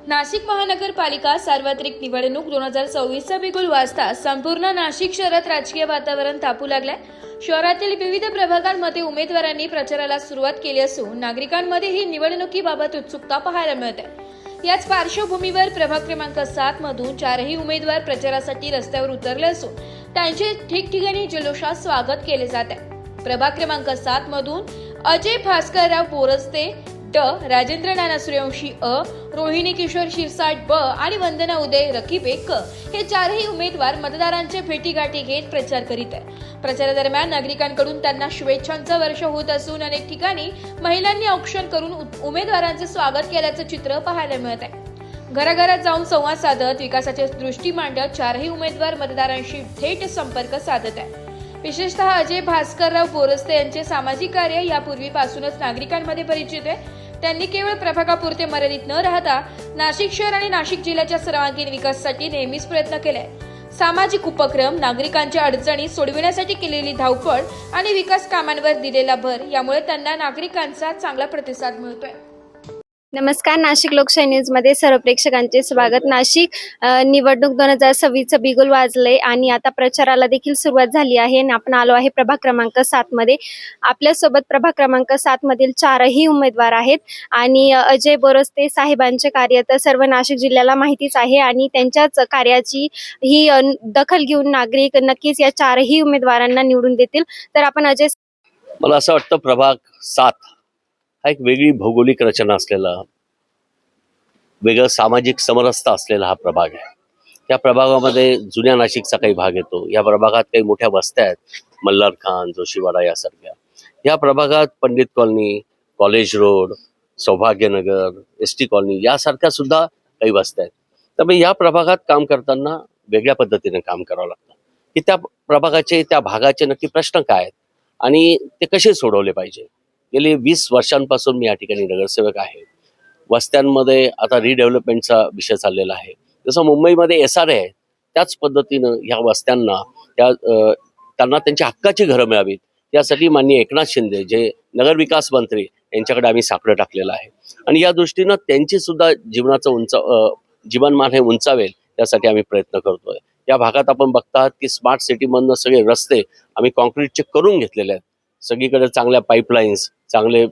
नाशिक महानगरपालिका सार्वत्रिक निवडणूक 2024चा बिगुल वाजता संपूर्ण नाशिक शहरात राजकीय वातावरण तापू लागलंय। शहरातील विविध प्रभागांमध्ये उमेदवारांनी प्रचाराला सुरुवात केली असून नागरिकांमध्ये ही निवडणुकीबाबत उत्सुकता पाहायला मिळते। याच पार्श्वभूमीवर प्रभाग क्रमांक 7 मधून 4ही उमेदवार प्रचारासाठी रस्त्यावर उतरले असून त्यांचे ठिकठिकाणी जल्लोषात स्वागत केले जात आहे। प्रभाग क्रमांक 7 मधून अजय भास्करराव बोरस्ते ड, राजेंद्र नाना सूर्यवंशी अ, रोहिणी किशोर शिरसाट ब आणि वंदना उदय रकीबे क हे 4ही उमेदवार मतदारांच्या भेटीगाठी घेत प्रचार करीत आहेत। प्रचारादरम्यान नागरिकांकडून त्यांना शुभेच्छांचा वर्ष होत असून अनेक ठिकाणी महिलांनी औक्षण करून उमेदवारांचे स्वागत केल्याचं चित्र पाहायला मिळत आहे। घराघरात जाऊन संवाद साधत विकासाची दृष्टी मांडत 4ही उमेदवार मतदारांशी थेट संपर्क साधत आहेत। विशेषतः अजय भास्करराव बोरस्ते यांचे सामाजिक कार्य यापूर्वीपासूनच नागरिकांमध्ये परिचित आहे। त्यांनी केवळ प्रभागापुरते मर्यादित न राहता नाशिक शहर आणि नाशिक जिल्ह्याच्या सर्वांगीण विकासासाठी नेहमीच प्रयत्न केले। सामाजिक उपक्रम, नागरिकांच्या अडचणी सोडविण्यासाठी केलेली धावपळ आणि विकास कामांवर दिलेला भर यामुळे त्यांना नागरिकांचा चांगला प्रतिसाद मिळतोय। नमस्कार, नाशिक लोकशाही न्यूज मध्ये सर्व प्रेक्षकांचे स्वागत। नाशिक निवडणूक 2026 बिगुल वाजले आणि आता प्रचाराला देखील सुरुवात झाली आहे। आपण आलो आहे प्रभाग क्रमांक 7 मध्ये। आपल्या सोबत प्रभाग क्रमांक 7 मधील 4ही उमेदवार आहेत आणि अजय बोरस्ते साहेबांचे कार्य तर सर्व नाशिक जिल्ह्याला माहितीच आहे आणि त्यांच्याच कार्याची ही दखल घेऊन नागरिक नक्कीच या 4ही उमेदवारांना निवडून देतील। तर आपण अजय, मला असं वाटतं प्रभाग 7 हा एक वेगळी भौगोलिक रचना असलेला, वेगळं सामाजिक समरसता असलेला हा प्रभाग आहे। या प्रभागामध्ये जुन्या नाशिकचा काही भाग येतो। या प्रभागात काही मोठ्या वस्त्या आहेत, मल्हारखान, जोशीवाडा यासारख्या। या प्रभागात Pandit colony, college road, Saubhagyanagar, ST colony यासारख्या सुद्धा काही वस्त्या आहेत। त्यामुळे या प्रभागात काम करताना वेगळ्या पद्धतीने काम करावं लागतं की त्या प्रभागाचे, त्या भागाचे नक्की प्रश्न काय आहेत आणि ते कसे सोडवले पाहिजे। गेली 20 वर्षांपासून मी या ठिकाणी नगरसेवक आहे। वस्त्यांमध्ये आता रिडेव्हलपमेंटचा विषय चाललेला आहे। जसं मुंबईमध्ये SRA आहे त्याच पद्धतीनं ह्या वस्त्यांना त्यांना त्यांच्या हक्काची घरं मिळावीत यासाठी माननीय एकनाथ शिंदे जे नगरविकास मंत्री यांच्याकडे आम्ही साकडं टाकलेलं आहे आणि या दृष्टीनं त्यांची सुद्धा जीवनाचं जीवनमान हे उंचावेल यासाठी आम्ही प्रयत्न करतोय। या भागात आपण बघतात की स्मार्ट सिटीमधनं सगळे रस्ते आम्ही कॉन्क्रीटचे करून घेतलेले आहेत। सगळीकडे चांगल्या पाईपलाईन्स, चांगले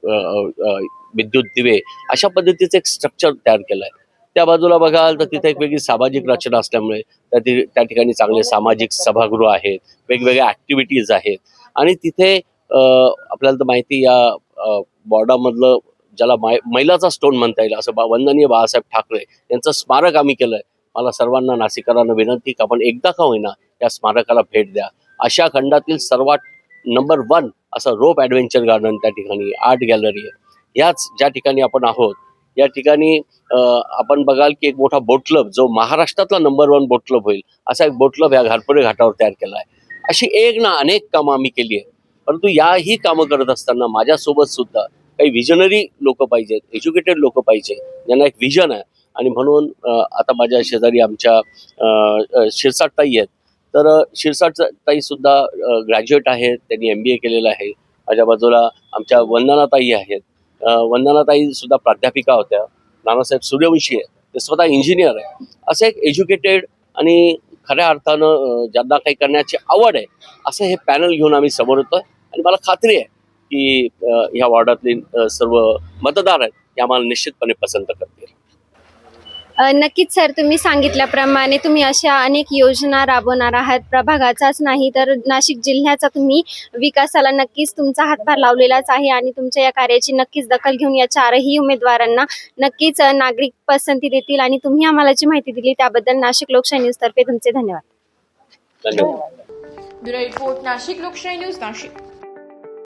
विद्युत दिवे अशा पद्धतीचं एक स्ट्रक्चर तयार केलं आहे। त्या बाजूला बघाल तर तिथे एक वेगळी सामाजिक रचना असल्यामुळे त्या ठिकाणी चांगले सामाजिक सभागृह आहेत, वेगवेगळ्या ॲक्टिव्हिटीज आहेत आणि तिथे आपल्याला तर माहिती या बॉर्डामधलं ज्याला मैलाचा स्टोन म्हणता येईल असं वंदनीय बाळासाहेब ठाकरे यांचं स्मारक आम्ही केलं आहे। मला सर्वांना नाशिकरांना विनंती की आपण एकदा का होईना या स्मारकाला भेट द्या। आशिया खंडातील सर्वात नंबर 1 असं रोप ॲडव्हेंचर गार्डन त्या ठिकाणी, आर्ट गॅलरी आहे। याच ज्या ठिकाणी आपण आहोत या ठिकाणी आपण बघाल की एक मोठा बोट क्लब जो महाराष्ट्रातला नंबर 1 बोट क्लब होईल असा एक बोट क्लब या घारपुरे घाटावर तयार केला आहे। अशी एक ना अनेक कामं आम्ही केली आहे। परंतु याही कामं करत असताना माझ्यासोबत सुद्धा काही विजनरी लोक पाहिजेत, एज्युकेटेड लोक पाहिजे, ज्यांना एक विजन आहे आणि म्हणून आता माझ्या शेजारी आमच्या शिरसाट ताई आहेत। तर शिरसाट ताई सुद्धा ग्रॅज्युएट आहेत, त्यांनी MBA केलेलं आहे। माझ्या बाजूला आमच्या वंदनाताई आहेत। वंदनाताई सुद्धा प्राध्यापिका होत्या। नानासाहेब सूर्यवंशी आहे, ते स्वतः इंजिनियर आहे। असं एक एज्युकेटेड आणि खऱ्या अर्थानं ज्यांना काही करण्याची आवड आहे असं हे पॅनल घेऊन आम्ही समोर येतोय आणि मला खात्री आहे की ह्या वॉर्डातले सर्व मतदार आहेत ते आम्हाला निश्चितपणे पसंत करतील। नक्कीच सर, तुम्ही सांगितल्याप्रमाणे तुम्ही अशा अनेक योजना राबवणार आहात। प्रभागाचाच नाही तर नाशिक जिल्ह्याचा तुम्ही विकासाला नक्कीच तुमचा हातभार लावलेलाच आहे आणि तुमच्या या कार्याची नक्कीच दखल घेऊन या 4ही उमेदवारांना नक्कीच नागरिक पसंती देतील आणि तुम्ही आम्हाला जी माहिती दिली त्याबद्दल नाशिक लोकशाही न्यूज तर्फे तुमचे धन्यवाद। ब्युरो रिपोर्ट, नाशिक लोकशाही न्यूज, नाशिक।